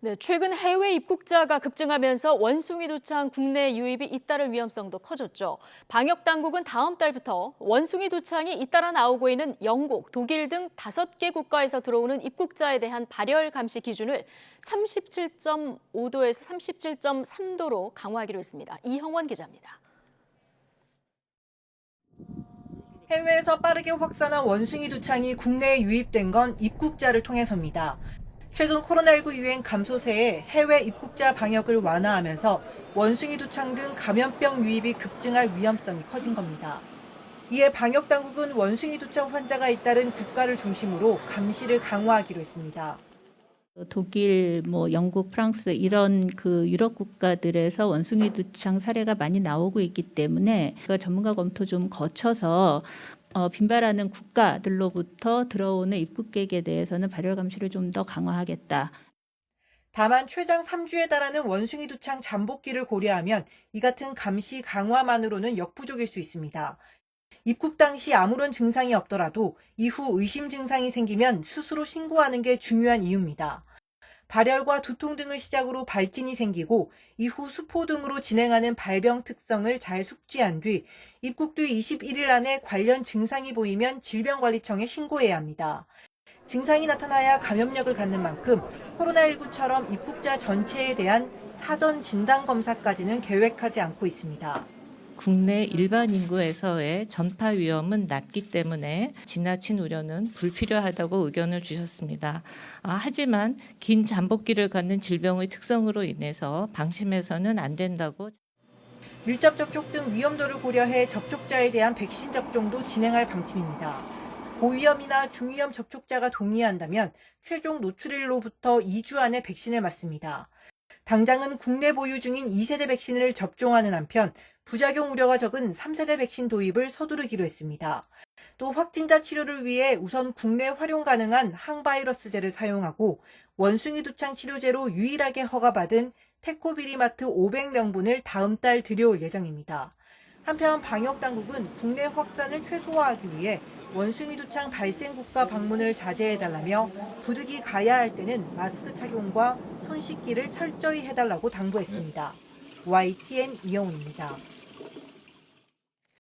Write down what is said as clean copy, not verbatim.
네, 최근 해외 입국자가 급증하면서 원숭이 도창 국내 유입이 잇따를 위험성도 커졌죠. 방역 당국은 다음 달부터 원숭이 도창이 잇따라 나오고 있는 영국, 독일 등 5개 국가에서 들어오는 입국자에 대한 발열 감시 기준을 37.5도에서 37.3도로 강화하기로 했습니다. 이형원 기자입니다. 해외에서 빠르게 확산한 원숭이 두창이 국내에 유입된 건 입국자를 통해서입니다. 최근 코로나19 유행 감소세에 해외 입국자 방역을 완화하면서 원숭이 두창 등 감염병 유입이 급증할 위험성이 커진 겁니다. 이에 방역 당국은 원숭이 두창 환자가 잇따른 국가를 중심으로 감시를 강화하기로 했습니다. 독일, 영국, 프랑스 이런 그 유럽 국가들에서 원숭이 두창 사례가 많이 나오고 있기 때문에 그 전문가 검토 좀 거쳐서 빈발하는 국가들로부터 들어오는 입국객에 대해서는 발열 감시를 좀 더 강화하겠다. 다만 최장 3주에 달하는 원숭이 두창 잠복기를 고려하면 이 같은 감시 강화만으로는 역부족일 수 있습니다. 입국 당시 아무런 증상이 없더라도 이후 의심 증상이 생기면 스스로 신고하는 게 중요한 이유입니다. 발열과 두통 등을 시작으로 발진이 생기고 이후 수포 등으로 진행하는 발병 특성을 잘 숙지한 뒤 입국 뒤 21일 안에 관련 증상이 보이면 질병관리청에 신고해야 합니다. 증상이 나타나야 감염력을 갖는 만큼 코로나19처럼 입국자 전체에 대한 사전 진단 검사까지는 계획하지 않고 있습니다. 국내 일반 인구에서의 전파 위험은 낮기 때문에 지나친 우려는 불필요하다고 의견을 주셨습니다. 하지만 긴 잠복기를 갖는 질병의 특성으로 인해서 방심해서는 안 된다고. 밀접 접촉 등 위험도를 고려해 접촉자에 대한 백신 접종도 진행할 방침입니다. 고위험이나 중위험 접촉자가 동의한다면 최종 노출일로부터 2주 안에 백신을 맞습니다. 당장은 국내 보유 중인 2세대 백신을 접종하는 한편 부작용 우려가 적은 3세대 백신 도입을 서두르기로 했습니다. 또 확진자 치료를 위해 우선 국내 활용 가능한 항바이러스제를 사용하고 원숭이 두창 치료제로 유일하게 허가받은 테코비리마트 500명분을 다음 달 들여올 예정입니다. 한편 방역당국은 국내 확산을 최소화하기 위해 원숭이 두창 발생 국가 방문을 자제해달라며 부득이 가야 할 때는 마스크 착용과 손 씻기를 철저히 해달라고 당부했습니다. YTN 이영우입니다.